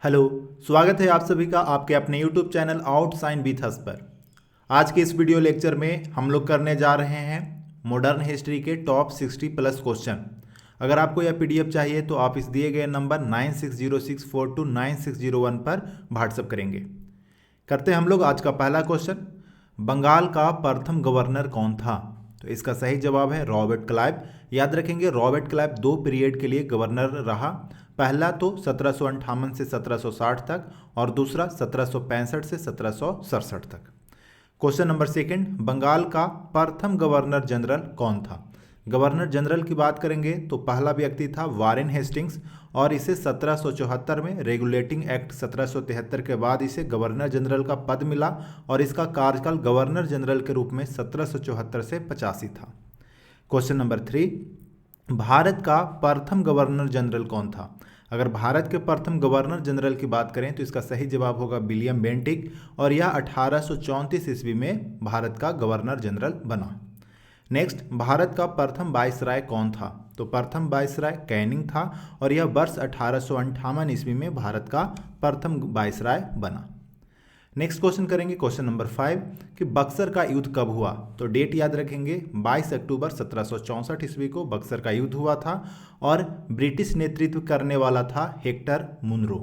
Hello. स्वागत है आप सभी का आपके अपने YouTube चैनल आउटसाइन विथ अस पर। आज के इस वीडियो लेक्चर में हम लोग करने जा रहे हैं मॉडर्न हिस्ट्री के टॉप 60 प्लस क्वेश्चन। अगर आपको यह PDF चाहिए तो आप इस दिए गए नंबर 9606429601 पर व्हाट्सएप करेंगे। करते हैं हम लोग आज का पहला क्वेश्चन। बंगाल का प्रथम गवर्नर कौन था? तो इसका सही जवाब है रॉबर्ट क्लाइव। याद रखेंगे रॉबर्ट क्लाइव 2 पीरियड के लिए गवर्नर रहा। पहला तो 1758 से 1760 तक और दूसरा 1765 से 1767 तक। क्वेश्चन नंबर सेकंड, बंगाल का प्रथम गवर्नर जनरल कौन था? गवर्नर जनरल की बात करेंगे तो पहला व्यक्ति था वारेन हेस्टिंग्स और इसे 1774 में रेगुलेटिंग एक्ट 1773 के बाद इसे गवर्नर जनरल का पद मिला और इसका कार्यकाल गवर्नर जनरल के रूप में 1774 से 85 था। क्वेश्चन नंबर 3, भारत का प्रथम गवर्नर जनरल कौन था? अगर भारत के प्रथम गवर्नर जनरल की बात करें तो इसका सही जवाब होगा विलियम बेंटिक और यह 1834 ईस्वी में भारत का गवर्नर जनरल बना। नेक्स्ट, भारत का प्रथम वायसराय कौन था? तो प्रथम वायसराय कैनिंग था और यह वर्ष 1858 ईस्वी में भारत का प्रथम वायसराय बना। नेक्स्ट क्वेश्चन करेंगे क्वेश्चन नंबर 5 कि बक्सर का युद्ध कब हुआ? तो डेट याद रखेंगे 22 अक्टूबर 1764 ईस्वी को बक्सर का युद्ध हुआ था और ब्रिटिश नेतृत्व करने वाला था हेक्टर मुनरो।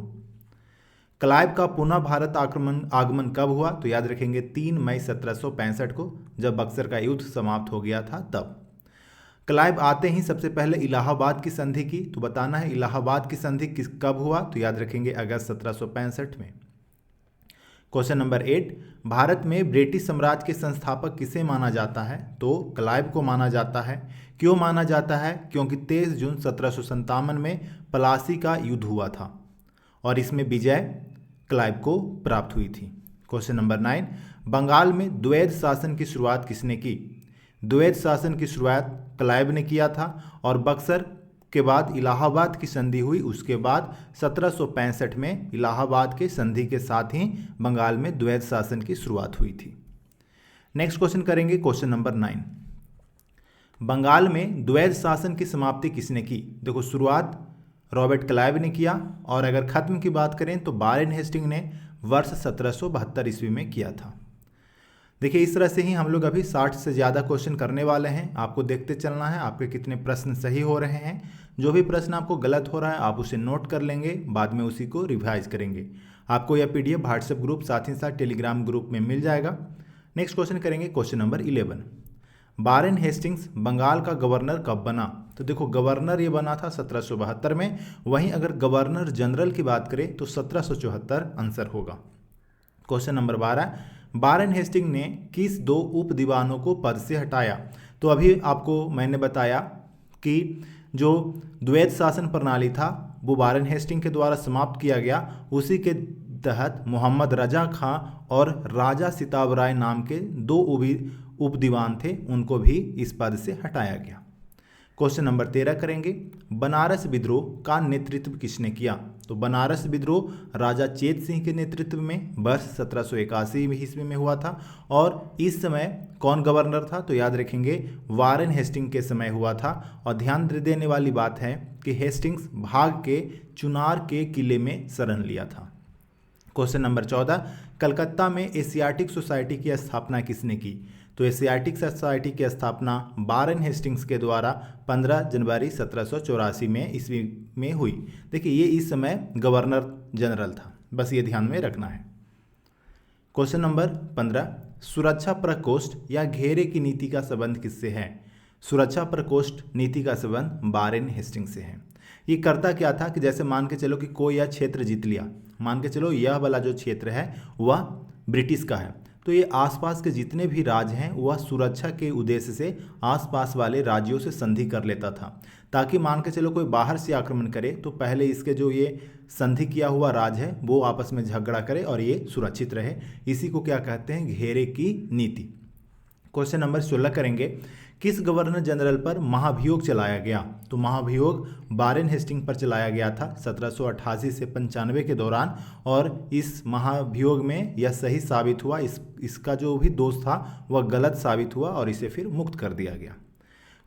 क्लाइव का पुनः भारत आगमन कब हुआ? तो याद रखेंगे 3 मई 1765 को, जब बक्सर का युद्ध समाप्त हो गया था तब। क्लाइव आते ही सबसे पहले इलाहाबाद की संधि की, तो बताना है इलाहाबाद की संधि कब हुआ? तो याद रखेंगे अगस्त 1765 में। क्वेश्चन नंबर 8, भारत में ब्रिटिश साम्राज्य के संस्थापक किसे माना जाता है? तो क्लाइव को माना जाता है। क्यों माना जाता है? क्योंकि 23 जून 1757 में प्लासी का युद्ध हुआ था और इसमें विजय क्लाइव को प्राप्त हुई थी। क्वेश्चन नंबर 9, बंगाल में द्वैध शासन की शुरुआत किसने की? द्वैध शासन की शुरुआत क्लाइव ने किया था और बक्सर के बाद इलाहाबाद की संधि हुई, उसके बाद 1765 में इलाहाबाद के संधि के साथ ही बंगाल में द्वैध शासन की शुरुआत हुई थी। नेक्स्ट क्वेश्चन करेंगे क्वेश्चन नंबर 9, बंगाल में द्वैध शासन की समाप्ति किसने की? देखो शुरुआत रॉबर्ट क्लाइव ने किया और अगर खत्म की बात करें तो वारेन हेस्टिंग ने वर्ष 1772 ईस्वी में किया था। देखिए इस तरह से ही हम लोग अभी 60 से ज़्यादा क्वेश्चन करने वाले हैं। आपको देखते चलना है आपके कितने प्रश्न सही हो रहे हैं। जो भी प्रश्न आपको गलत हो रहा है आप उसे नोट कर लेंगे, बाद में उसी को रिवाइज करेंगे। आपको यह PDF व्हाट्सएप ग्रुप साथ ही साथ टेलीग्राम ग्रुप में मिल जाएगा। नेक्स्ट क्वेश्चन करेंगे question number 11, Warren Hastings Bengal का गवर्नर कब बना? तो देखो गवर्नर ये बना था 1772 में, वहीं अगर गवर्नर जनरल की बात करें तो 1774 आंसर होगा। क्वेश्चन नंबर 12, वारेन हेस्टिंग ने किस 2 उप दीवानों को पद से हटाया? तो अभी आपको मैंने बताया कि जो द्वैध शासन प्रणाली था वो वारेन हेस्टिंग के द्वारा समाप्त किया गया। उसी के तहत मोहम्मद रजा खां और राजा सिताब राय नाम के 2 उप दीवान थे, उनको भी इस पद से हटाया गया। क्वेश्चन नंबर 13 करेंगे, बनारस विद्रोह का नेतृत्व किसने किया? तो बनारस विद्रोह राजा चेत सिंह के नेतृत्व में वर्ष 1781 ईस्वी में हुआ था और इस समय कौन गवर्नर था? तो याद रखेंगे वारेन हेस्टिंग के समय हुआ था। और ध्यान देने वाली बात है कि हेस्टिंग्स भाग के चुनार के किले में शरण लिया था। क्वेश्चन नंबर 14, कलकत्ता में एशियाटिक सोसाइटी की स्थापना किसने की? तो एशियाटिक सोसाइटी की स्थापना वारेन हेस्टिंग्स के द्वारा 15 जनवरी 1784 में ईस्वी में हुई। देखिए ये इस समय गवर्नर जनरल था, बस ये ध्यान में रखना है। क्वेश्चन नंबर 15, सुरक्षा प्रकोष्ठ या घेरे की नीति का संबंध किससे है? सुरक्षा प्रकोष्ठ नीति का संबंध वारेन हेस्टिंग्स से है। ये करता क्या था कि जैसे मान के चलो कि कोई यह क्षेत्र जीत लिया, मान के चलो यह वाला जो क्षेत्र है वह ब्रिटिश का है, तो ये आसपास के जितने भी राज्य हैं वह सुरक्षा के उद्देश्य से आसपास वाले राज्यों से संधि कर लेता था, ताकि मान के चलो कोई बाहर से आक्रमण करे तो पहले इसके जो ये संधि किया हुआ राज्य है वो आपस में झगड़ा करे और ये सुरक्षित रहे। इसी को क्या कहते हैं? घेरे की नीति। क्वेश्चन नंबर 16 करेंगे, किस गवर्नर जनरल पर महाभियोग चलाया गया? तो महाभियोग वारेन हेस्टिंग पर चलाया गया था 1788 से 95 के दौरान और इस महाभियोग में यह सही साबित हुआ, इसका जो भी दोष था वह गलत साबित हुआ और इसे फिर मुक्त कर दिया गया।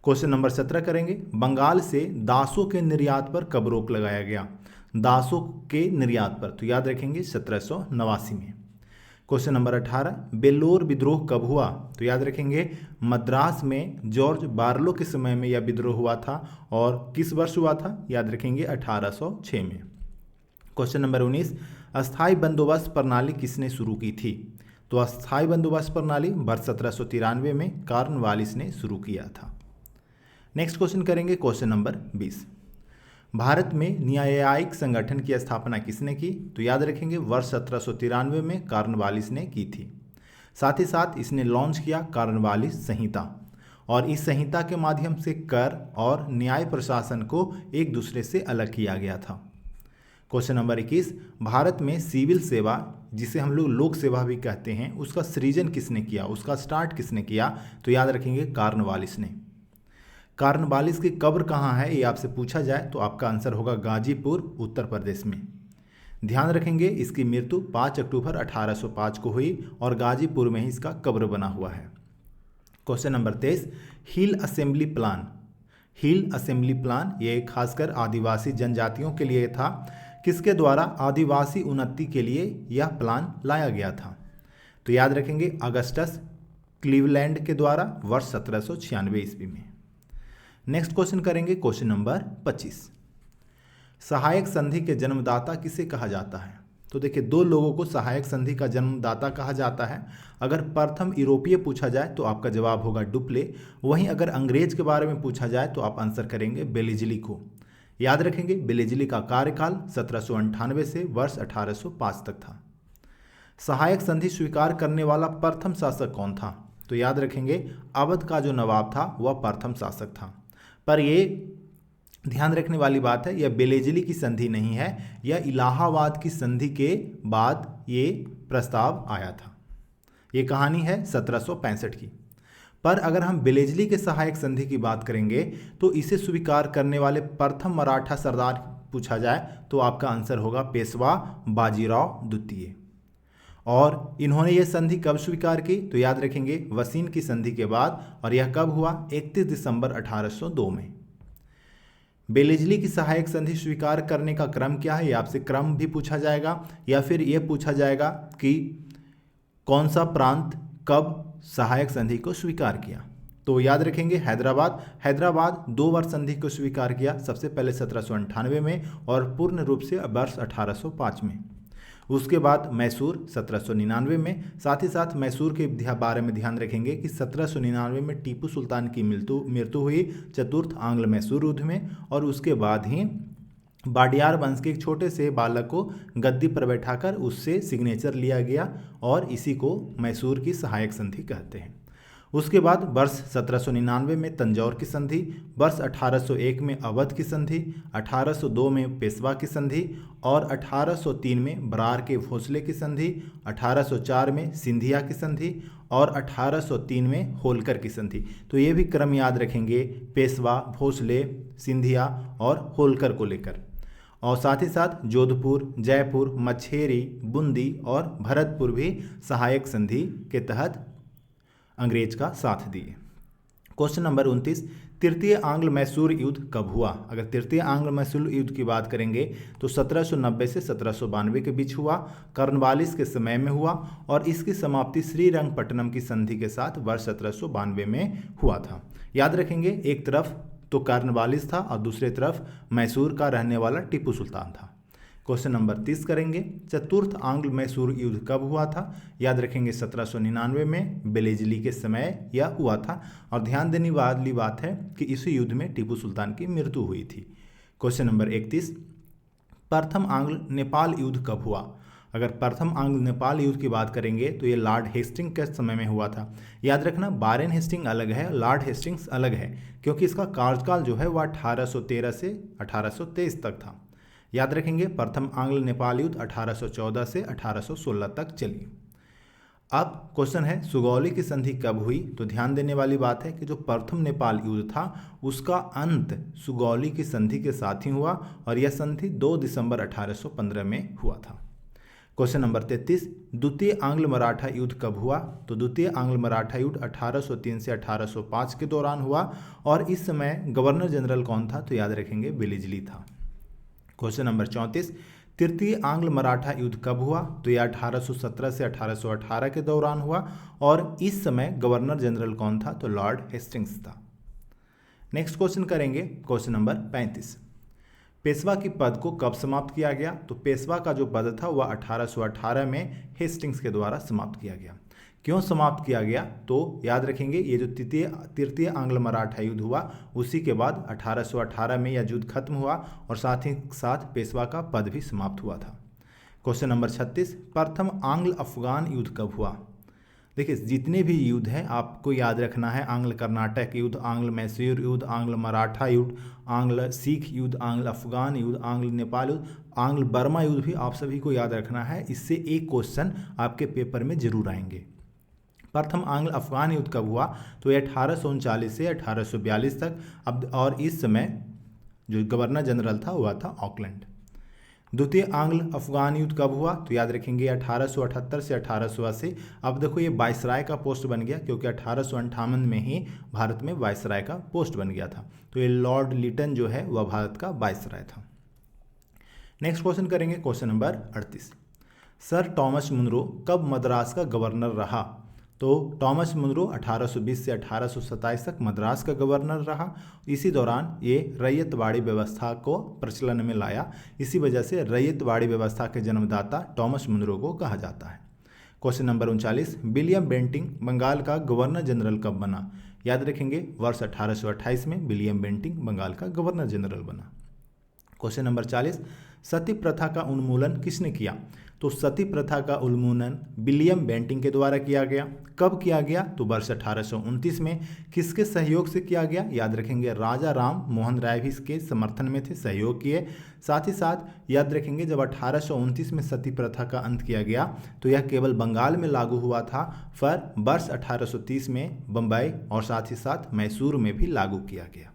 क्वेश्चन नंबर 17 करेंगे, बंगाल से दासों के निर्यात पर कब रोक लगाया गया? दासों के निर्यात पर? तो याद रखेंगे 1789 में। क्वेश्चन नंबर 18, बेल्लोर विद्रोह कब हुआ? तो याद रखेंगे मद्रास में जॉर्ज बार्लो के समय में यह विद्रोह हुआ था। और किस वर्ष हुआ था? याद रखेंगे 1806 में। क्वेश्चन नंबर 19, अस्थायी बंदोबस्त प्रणाली किसने शुरू की थी? तो अस्थायी बंदोबस्त प्रणाली वर्ष 1793 में कॉर्नवालिस ने शुरू किया था। नेक्स्ट क्वेश्चन करेंगे क्वेश्चन नंबर 20, भारत में न्यायिक संगठन की स्थापना किसने की? तो याद रखेंगे वर्ष 1793 में कॉर्नवालिस ने की थी। साथ ही साथ इसने लॉन्च किया कॉर्नवालिस संहिता, और इस संहिता के माध्यम से कर और न्याय प्रशासन को एक दूसरे से अलग किया गया था। क्वेश्चन नंबर 21, भारत में सिविल सेवा, जिसे हम लोग लोक सेवा भी कहते हैं, उसका सृजन किसने किया, उसका स्टार्ट किसने किया? तो याद रखेंगे कॉर्नवालिस ने। कॉर्नवालिस की कब्र कहाँ है, ये आपसे पूछा जाए तो आपका आंसर होगा गाजीपुर, उत्तर प्रदेश में। ध्यान रखेंगे इसकी मृत्यु 5 अक्टूबर 1805 को हुई और गाजीपुर में ही इसका कब्र बना हुआ है। क्वेश्चन नंबर 23, हिल असेंबली प्लान। हिल असेंबली प्लान ये खासकर आदिवासी जनजातियों के लिए था। किसके द्वारा आदिवासी उन्नति के लिए यह प्लान लाया गया था? तो याद रखेंगे अगस्टस क्लीवलैंड के द्वारा वर्ष 1796 ईस्वी में। नेक्स्ट क्वेश्चन करेंगे क्वेश्चन नंबर 25, सहायक संधि के जन्मदाता किसे कहा जाता है? तो देखिए, दो लोगों को सहायक संधि का जन्मदाता कहा जाता है। अगर प्रथम यूरोपीय पूछा जाए तो आपका जवाब होगा डुप्ले। वहीं अगर अंग्रेज के बारे में पूछा जाए तो आप आंसर करेंगे बेलिजली को। याद रखेंगे बेलिजली का कार्यकाल 1798 से वर्ष 1805 तक था। सहायक संधि स्वीकार करने वाला प्रथम शासक कौन था? तो याद रखेंगे अवध का जो नवाब था वह प्रथम शासक था। पर ये ध्यान रखने वाली बात है, यह बेलिजली की संधि नहीं है, यह इलाहाबाद की संधि के बाद ये प्रस्ताव आया था। ये कहानी है 1765 की। पर अगर हम बेलिजली के सहायक संधि की बात करेंगे तो इसे स्वीकार करने वाले प्रथम मराठा सरदार पूछा जाए तो आपका आंसर होगा पेशवा बाजीराव द्वितीय। और इन्होंने यह संधि कब स्वीकार की? तो याद रखेंगे वसीन की संधि के बाद, और यह कब हुआ? 31 दिसंबर 1802 में। बेलिजली की सहायक संधि स्वीकार करने का क्रम क्या है, ये आपसे क्रम भी पूछा जाएगा, या फिर यह पूछा जाएगा कि कौन सा प्रांत कब सहायक संधि को स्वीकार किया। तो याद रखेंगे हैदराबाद 2 बार संधि को स्वीकार किया, सबसे पहले 1798 में और पूर्ण रूप से वर्ष 1805 में। उसके बाद मैसूर 1799 में। साथ ही साथ मैसूर के बारे में ध्यान रखेंगे कि 1799 में टीपू सुल्तान की मृत्यु हुई चतुर्थ आंग्ल मैसूर युद्ध में, और उसके बाद ही बाडियार वंश के एक छोटे से बालक को गद्दी पर बैठाकर उससे सिग्नेचर लिया गया, और इसी को मैसूर की सहायक संधि कहते हैं। उसके बाद वर्ष 1799 में तंजौर की संधि, वर्ष 1801 में अवध की संधि, 1802 में पेशवा की संधि, और 1803 में बरार के भोसले की संधि, 1804 में सिंधिया की संधि, और 1803 में होलकर की संधि। तो ये भी क्रम याद रखेंगे, पेशवा, भोसले, सिंधिया और होलकर को लेकर। और साथ ही साथ जोधपुर, जयपुर, मछेरी, बूंदी और भरतपुर भी सहायक संधि के तहत अंग्रेज का साथ दिए। क्वेश्चन नंबर 29, तृतीय आंग्ल मैसूर युद्ध कब हुआ? अगर तृतीय आंग्ल मैसूर युद्ध की बात करेंगे तो 1790 से 1792 के बीच हुआ, कॉर्नवालिस के समय में हुआ, और इसकी समाप्ति श्रीरंगपट्टनम की संधि के साथ वर्ष 1792 में हुआ था। याद रखेंगे एक तरफ तो कॉर्नवालिस था और दूसरी तरफ मैसूर का रहने वाला टीपू सुल्तान था। क्वेश्चन नंबर 30 करेंगे, चतुर्थ आंग्ल मैसूर युद्ध कब हुआ था? याद रखेंगे 1799 में बेलिजली के समय यह हुआ था, और ध्यान देने वाली बात है कि इसी युद्ध में टीपू सुल्तान की मृत्यु हुई थी। क्वेश्चन नंबर 31, प्रथम आंग्ल नेपाल युद्ध कब हुआ? अगर प्रथम आंग्ल नेपाल युद्ध की बात करेंगे तो ये लॉर्ड हेस्टिंग के समय में हुआ था। याद रखना बारेन हेस्टिंग अलग है, लॉर्ड हेस्टिंग्स अलग है, क्योंकि इसका कार्यकाल जो है वह 1813 से 1823 तक था। याद रखेंगे प्रथम आंग्ल नेपाल युद्ध 1814 से 1816 तक चली। अब क्वेश्चन है सुगौली की संधि कब हुई? तो ध्यान देने वाली बात है कि जो प्रथम नेपाल युद्ध था उसका अंत सुगौली की संधि के साथ ही हुआ, और यह संधि 2 दिसंबर 1815 में हुआ था। क्वेश्चन नंबर 33, द्वितीय आंग्ल मराठा युद्ध कब हुआ? तो द्वितीय आंग्ल मराठा युद्ध 1803 से 1805 के दौरान हुआ, और इस समय गवर्नर जनरल कौन था? तो याद रखेंगे बेलिजली था। क्वेश्चन नंबर 34, तृतीय आंग्ल मराठा युद्ध कब हुआ? तो यह 1817 से 1818 के दौरान हुआ और इस समय गवर्नर जनरल कौन था? तो लॉर्ड हेस्टिंग्स था। नेक्स्ट क्वेश्चन करेंगे क्वेश्चन नंबर 35, पेशवा की पद को कब समाप्त किया गया? तो पेशवा का जो पद था वह 1818 में हेस्टिंग्स के द्वारा समाप्त किया गया। क्यों समाप्त किया गया? तो याद रखेंगे ये जो तृतीय आंग्ल मराठा युद्ध हुआ उसी के बाद 1818 में यह युद्ध खत्म हुआ और साथ ही साथ पेशवा का पद भी समाप्त हुआ था। क्वेश्चन नंबर 36, प्रथम आंग्ल अफगान युद्ध कब हुआ? देखिए जितने भी युद्ध हैं आपको याद रखना है, आंग्ल कर्नाटक युद्ध, आंग्ल मैसूर युद्ध, आंग्ल मराठा युद्ध, आंग्ल सिख युद्ध, आंग्ल अफगान युद्ध, आंग्ल नेपाल युद्ध, आंग्ल बर्मा युद्ध भी आप सभी को याद रखना है। इससे एक क्वेश्चन आपके पेपर में जरूर आएंगे। प्रथम आंग्ल अफगान युद्ध कब हुआ? तो ये 1839 से 1842 तक। अब और इस समय जो गवर्नर जनरल था वह था ऑकलैंड। द्वितीय आंग्ल अफगान युद्ध कब हुआ? तो याद रखेंगे 1878 से 1880। अब देखो ये वायसराय का पोस्ट बन गया क्योंकि 1858 में ही भारत में वायसराय का पोस्ट बन गया था। तो ये लॉर्ड लिटन जो है वह भारत का वायसराय था। नेक्स्ट क्वेश्चन करेंगे question number 38, sir Thomas Munro कब मद्रास का गवर्नर रहा? तो टॉमस मुनरो 1820 से 1827 तक मद्रास का गवर्नर रहा। इसी दौरान ये रैयतवाड़ी व्यवस्था को प्रचलन में लाया। इसी वजह से रैयतवाड़ी व्यवस्था के जन्मदाता टॉमस मुनरो को कहा जाता है। Question number 39, William Bentinck Bengal का गवर्नर जनरल कब बना? याद रखेंगे वर्ष 1828 में विलियम बेंटिंग बंगाल का गवर्नर जनरल बना। क्वेश्चन नंबर 40, सती प्रथा का उन्मूलन किसने किया? तो सती प्रथा का उन्मूलन विलियम बेंटिंग के द्वारा किया गया। कब किया गया? तो वर्ष 1829 में। किसके सहयोग से किया गया? याद रखेंगे राजा राम मोहन राय भी इसके समर्थन में थे, सहयोग किए। साथ ही साथ याद रखेंगे जब 1829 में सती प्रथा का अंत किया गया तो यह केवल बंगाल में लागू हुआ था, पर वर्ष 1830 में बम्बई और साथ ही साथ मैसूर में भी लागू किया गया।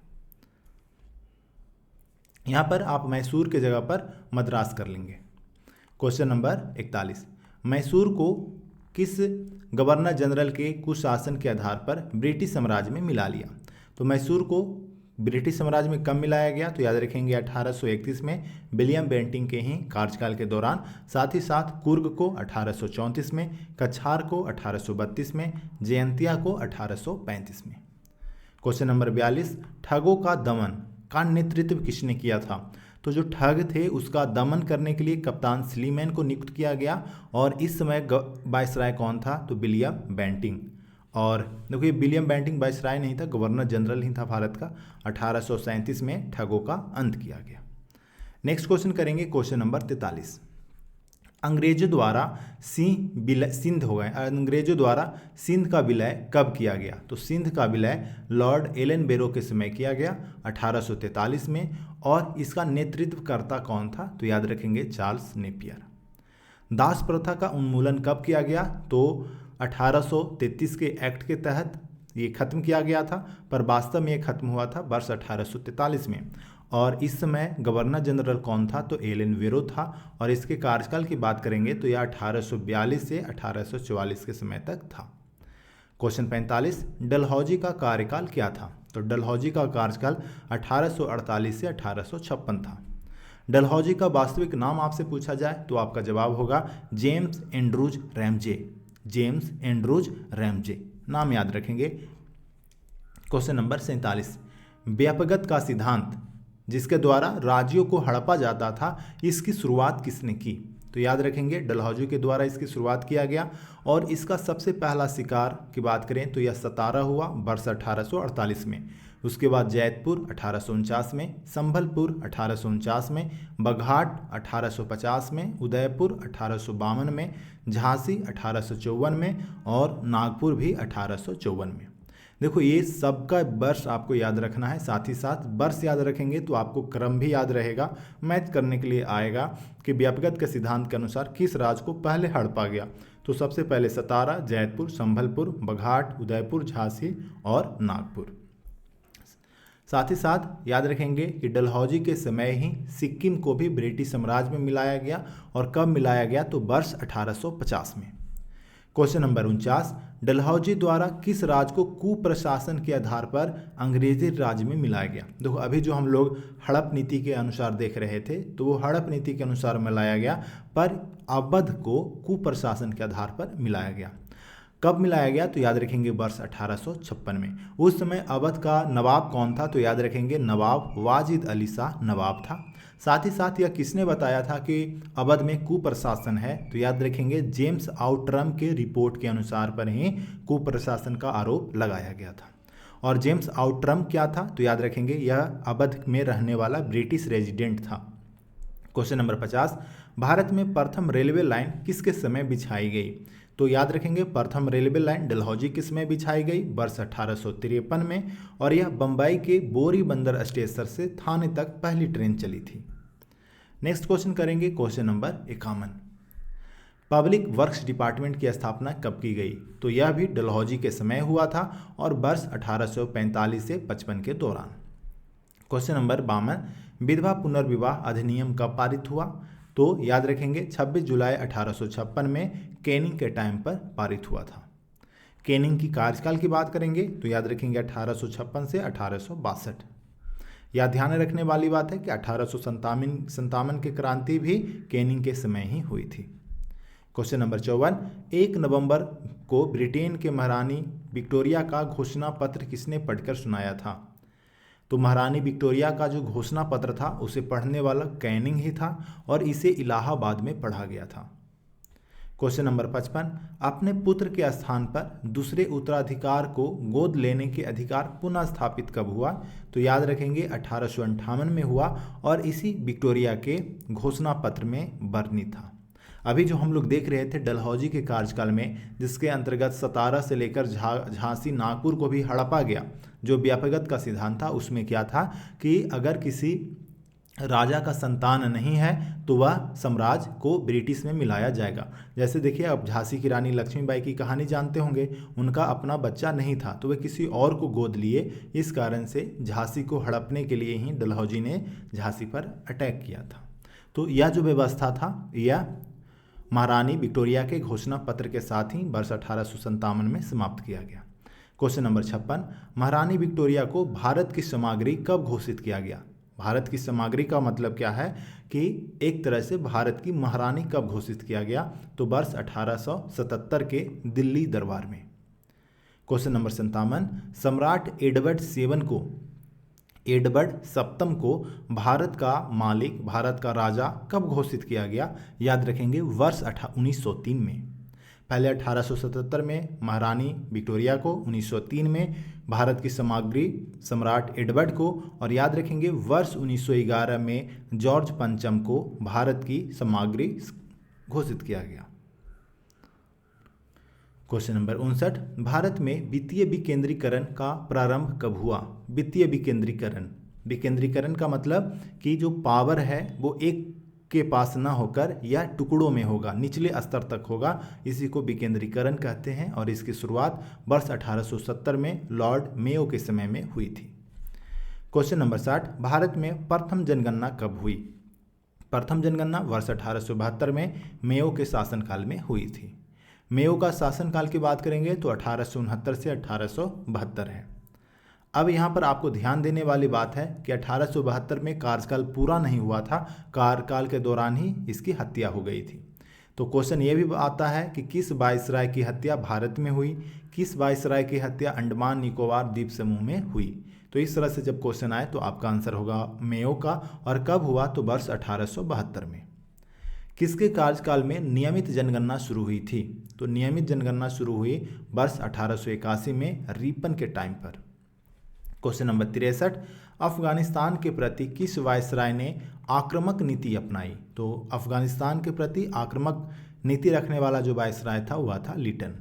यहाँ पर आप मैसूर के जगह पर मद्रास कर लेंगे। क्वेश्चन नंबर 41, मैसूर को किस गवर्नर जनरल के कुशासन के आधार पर ब्रिटिश साम्राज्य में मिला लिया? तो मैसूर को ब्रिटिश साम्राज्य में कब मिलाया गया? तो याद रखेंगे 1831 में विलियम बेंटिंग के ही कार्यकाल के दौरान। साथ ही साथ कुर्ग को 1834 में, कछार को 1832 में, जयंतिया को 1835 में। क्वेश्चन नंबर 42, ठगों का दमन का नेतृत्व किसने किया था? तो जो ठग थे उसका दमन करने के लिए कप्तान स्लीमैन को नियुक्त किया गया और इस समय वायसराय कौन था? तो विलियम बेंटिंग। और देखिए विलियम बेंटिंग वायसराय नहीं था, गवर्नर जनरल ही था भारत का। 1837 में ठगों का अंत किया गया। नेक्स्ट क्वेश्चन करेंगे क्वेश्चन नंबर 43, अंग्रेजों द्वारा सिंध हो गए, अंग्रेजों द्वारा सिंध का विलय कब किया गया? तो सिंध का विलय लॉर्ड एलन बेरो के समय किया गया 1843 में। और इसका नेतृत्वकर्ता कौन था? तो याद रखेंगे चार्ल्स नेपियर। दास प्रथा का उन्मूलन कब किया गया? तो 1833 के एक्ट के तहत ये खत्म किया गया था, पर वास्तव में ये खत्म हुआ था वर्ष 1843 में। और इस समय गवर्नर जनरल कौन था? तो एलन बेरो था। और इसके कार्यकाल की बात करेंगे तो यह 1842 से 1844 के समय तक था। क्वेश्चन 45, डलहौजी का कार्यकाल क्या था? तो डलहौजी का कार्यकाल 1848 से 1856 था। डलहौजी का वास्तविक नाम आपसे पूछा जाए तो आपका जवाब होगा James Andrews Ramsay. James Andrews Ramsay नाम याद रखेंगे। क्वेश्चन नंबर 47, व्यापकता का सिद्धांत जिसके द्वारा राज्यों को हड़पा जाता था, इसकी शुरुआत किसने की? तो याद रखेंगे डलहौजी के द्वारा इसकी शुरुआत किया गया। और इसका सबसे पहला शिकार की बात करें तो यह सतारा हुआ वर्ष 1848 में। उसके बाद जैतपुर 1849 में, संभलपुर 1849 में, बघाट 1850 में, उदयपुर 1852 में, झांसी 1854 में और नागपुर भी 1854 में। देखो ये सबका वर्ष आपको याद रखना है, साथ ही साथ वर्ष याद रखेंगे तो आपको क्रम भी याद रहेगा। मैच करने के लिए आएगा कि व्यापकता के सिद्धांत के अनुसार किस राज्य को पहले हड़पा गया? तो सबसे पहले सतारा, जैतपुर, संभलपुर, बघाट, उदयपुर, झांसी और नागपुर। साथ ही साथ याद रखेंगे कि डलहौजी के समय ही सिक्किम को भी ब्रिटिश साम्राज्य में मिलाया गया। और कब मिलाया गया? तो वर्ष 1850 में। क्वेश्चन नंबर 49, डलहौजी द्वारा किस राज्य को कुप्रशासन के आधार पर अंग्रेजी राज्य में मिलाया गया। देखो अभी जो हम लोग हड़प नीति के अनुसार देख रहे थे तो वो हड़प नीति के अनुसार मिलाया गया, पर अवध को कुप्रशासन के आधार पर मिलाया गया। कब मिलाया गया तो याद रखेंगे वर्ष 1856 में। उस समय अवध का नवाब कौन था तो याद रखेंगे नवाब वाजिद अली शाह नवाब था। साथ ही साथ यह किसने बताया था कि अवध में कुप्रशासन है तो याद रखेंगे जेम्स आउटरम के रिपोर्ट के अनुसार पर ही कुप्रशासन का आरोप लगाया गया था। और जेम्स आउटरम क्या था तो याद रखेंगे यह अवध में रहने वाला ब्रिटिश रेजिडेंट था। क्वेश्चन नंबर 50, भारत में प्रथम रेलवे लाइन किसके समय बिछाई गई तो याद रखेंगे प्रथम रेलवे लाइन डलहौजी के समय बिछाई गई वर्ष 1853 में, और यह बंबई के बोरी बंदर स्टेशन से थाने तक पहली ट्रेन चली थी। नेक्स्ट क्वेश्चन करेंगे question number 51, public works department की स्थापना कब की गई तो यह भी डलहौजी के समय हुआ था और वर्ष 1845 से 55 के दौरान। क्वेश्चन नंबर 52, विधवा पुनर्विवाह अधिनियम कब पारित हुआ तो याद रखेंगे 26 जुलाई 1856 में कैनिंग के टाइम पर पारित हुआ था। कैनिंग की कार्यकाल की बात करेंगे तो याद रखेंगे 1856 से 1862। यह ध्यान रखने वाली बात है कि 1857 की क्रांति भी कैनिंग के समय ही हुई थी। क्वेश्चन नंबर 54, 1 नवंबर को ब्रिटेन के महारानी विक्टोरिया का घोषणा पत्र किसने पढ़कर सुनाया था तो महारानी विक्टोरिया का जो घोषणा पत्र था उसे पढ़ने वाला कैनिंग ही था और इसे इलाहाबाद में पढ़ा गया था। क्वेश्चन नंबर 55, अपने पुत्र के स्थान पर दूसरे उत्तराधिकार को गोद लेने के अधिकार पुनः स्थापित कब हुआ तो याद रखेंगे 1858 में हुआ और इसी विक्टोरिया के घोषणा पत्र में वर्णित था। अभी जो हम लोग देख रहे थे डलहौजी के कार्यकाल में, जिसके अंतर्गत सतारा से लेकर झांसी नागपुर को भी हड़पा गया, जो व्यापकगत का सिद्धांत था उसमें क्या था कि अगर किसी राजा का संतान नहीं है तो वह साम्राज्य को ब्रिटिश में मिलाया जाएगा। जैसे देखिए अब झांसी की रानी लक्ष्मीबाई की कहानी जानते होंगे, उनका अपना बच्चा नहीं था तो वे किसी और को गोद लिए, इस कारण से झांसी को हड़पने के लिए ही डलहौजी ने झांसी पर अटैक किया था। तो यह जो व्यवस्था था यह महारानी विक्टोरिया के घोषणा पत्र के साथ ही वर्ष 1857 में समाप्त किया गया। क्वेश्चन नंबर 56, महारानी विक्टोरिया को भारत की सामग्री कब घोषित किया गया। भारत की सामग्री का मतलब क्या है कि एक तरह से भारत की महारानी कब घोषित किया गया तो वर्ष 1877 के दिल्ली दरबार में। क्वेश्चन नंबर 57, सम्राट एडवर्ड सप्तम को भारत का मालिक, भारत का राजा कब घोषित किया गया याद रखेंगे वर्ष 1903 में। पहले 1877 में महारानी विक्टोरिया को, 1903 में भारत की सामग्री सम्राट एडवर्ड को, और याद रखेंगे वर्ष 1911 में जॉर्ज पंचम को भारत की सामग्री घोषित किया गया। क्वेश्चन नंबर 59, भारत में वित्तीय विकेंद्रीकरण का प्रारंभ कब हुआ। वित्तीय विकेंद्रीकरण का मतलब कि जो पावर है वो एक के पास ना होकर या टुकड़ों में होगा, निचले स्तर तक होगा, इसी को विकेंद्रीकरण कहते हैं और इसकी शुरुआत वर्ष 1870 में लॉर्ड मेयो के समय में हुई थी। क्वेश्चन नंबर 60, भारत में प्रथम जनगणना कब हुई। प्रथम जनगणना वर्ष 1872 में मेयो के शासनकाल में हुई थी। मेयो का शासनकाल की बात करेंगे तो 1869 से 1872 है। अब यहाँ पर आपको ध्यान देने वाली बात है कि 1872 में कार्यकाल पूरा नहीं हुआ था, कार्यकाल के दौरान ही इसकी हत्या हो गई थी। तो क्वेश्चन ये भी आता है कि किस वायसराय की हत्या भारत में हुई, किस वायसराय की हत्या अंडमान निकोबार द्वीप समूह में हुई। तो इस तरह से जब क्वेश्चन आए तो आपका आंसर होगा मेयो का, और कब हुआ तो वर्ष 1872 में। किसके कार्यकाल में नियमित जनगणना शुरू हुई थी तो नियमित जनगणना शुरू हुई वर्ष 1881 में रिपन के टाइम पर। क्वेश्चन नंबर 63, अफगानिस्तान के प्रति किस वायसराय ने आक्रामक नीति अपनाई। तो अफगानिस्तान के प्रति आक्रामक नीति रखने वाला जो वायसराय था वह था लिटन।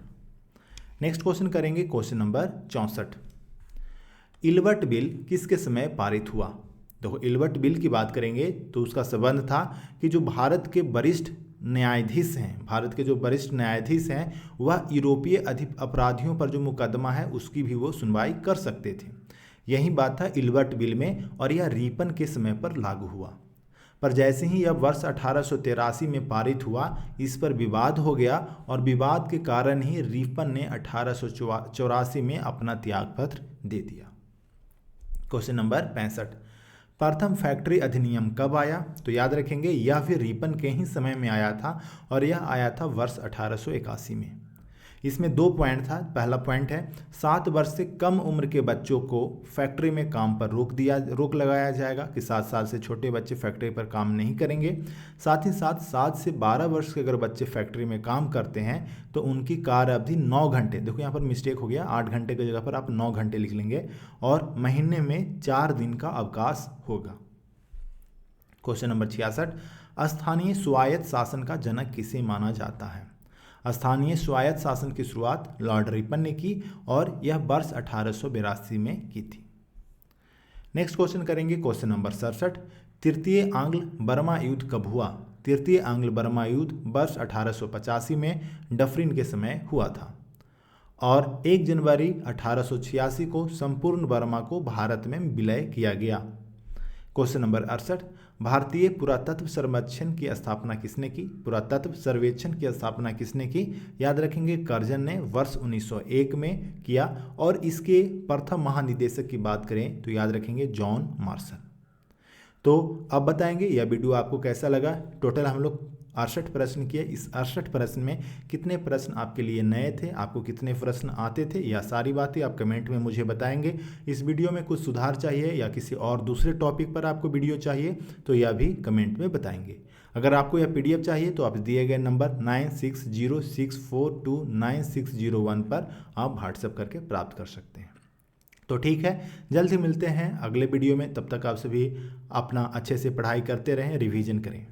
नेक्स्ट क्वेश्चन करेंगे क्वेश्चन नंबर 64, इल्बर्ट बिल किसके समय पारित हुआ। देखो इल्बर्ट बिल की बात करेंगे तो उसका संबंध था कि जो भारत के वरिष्ठ न्यायाधीश हैं, वह यूरोपीय अपराधियों पर जो मुकदमा है उसकी भी वो सुनवाई कर सकते थे। यही बात था इल्बर्ट बिल में और यह रिपन के समय पर लागू हुआ। पर जैसे ही यह वर्ष 1883 में पारित हुआ, इस पर विवाद हो गया और विवाद के कारण ही रिपन ने 1884 में अपना त्यागपत्र दे दिया। क्वेश्चन नंबर 65, प्रथम फैक्ट्री अधिनियम कब आया? तो याद रखेंगे यह भी रिपन के ही समय में आया था और यह आया था वर्ष 1881 में। इसमें 2 पॉइंट था। पहला पॉइंट है 7 वर्ष से कम उम्र के बच्चों को फैक्ट्री में काम पर रोक लगाया जाएगा कि 7 साल से छोटे बच्चे फैक्ट्री पर काम नहीं करेंगे। साथ ही साथ 7 से 12 वर्ष के अगर बच्चे फैक्ट्री में काम करते हैं तो उनकी कार्य अवधि 9 घंटे, देखो यहाँ पर मिस्टेक हो गया, 8 घंटे की जगह पर आप 9 घंटे लिख लेंगे, और महीने में 4 दिन का अवकाश होगा। क्वेश्चन नंबर 66, स्थानीय स्वायत्त शासन का जनक किसे माना जाता है? स्थानीय स्वायत्त शासन की शुरुआत लॉर्ड रिपन ने की और यह वर्ष 1882 में की थी। नेक्स्ट क्वेश्चन करेंगे क्वेश्चन नंबर 67, तृतीय आंग्ल बर्मा युद्ध कब हुआ? तृतीय आंग्ल बर्मा युद्ध वर्ष 1885 में डफरिन के समय हुआ था और 1 जनवरी 1886 को संपूर्ण बर्मा को भारत में विलय किया गया। क्वेश्चन नंबर 68, भारतीय पुरातत्व सर्वेक्षण की स्थापना किसने की? पुरातत्व सर्वेक्षण की स्थापना किसने की? याद रखेंगे कर्जन ने वर्ष 1901 में किया और इसके प्रथम महानिदेशक की बात करें तो याद रखेंगे जॉन मार्शल। तो अब बताएंगे यह वीडियो आपको कैसा लगा। टोटल हम लोग 68 प्रश्न किए। इस 68 प्रश्न में कितने प्रश्न आपके लिए नए थे, आपको कितने प्रश्न आते थे, यह सारी बातें आप कमेंट में मुझे बताएंगे। इस वीडियो में कुछ सुधार चाहिए या किसी और दूसरे टॉपिक पर आपको वीडियो चाहिए तो यह भी कमेंट में बताएंगे। अगर आपको यह PDF चाहिए तो आप दिए गए नंबर 9606429601 पर आप व्हाट्सएप करके प्राप्त कर सकते हैं। तो ठीक है, जल्द ही मिलते हैं अगले वीडियो में। तब तक आप सभी अपना अच्छे से पढ़ाई करते रहें, रिवीजन करें।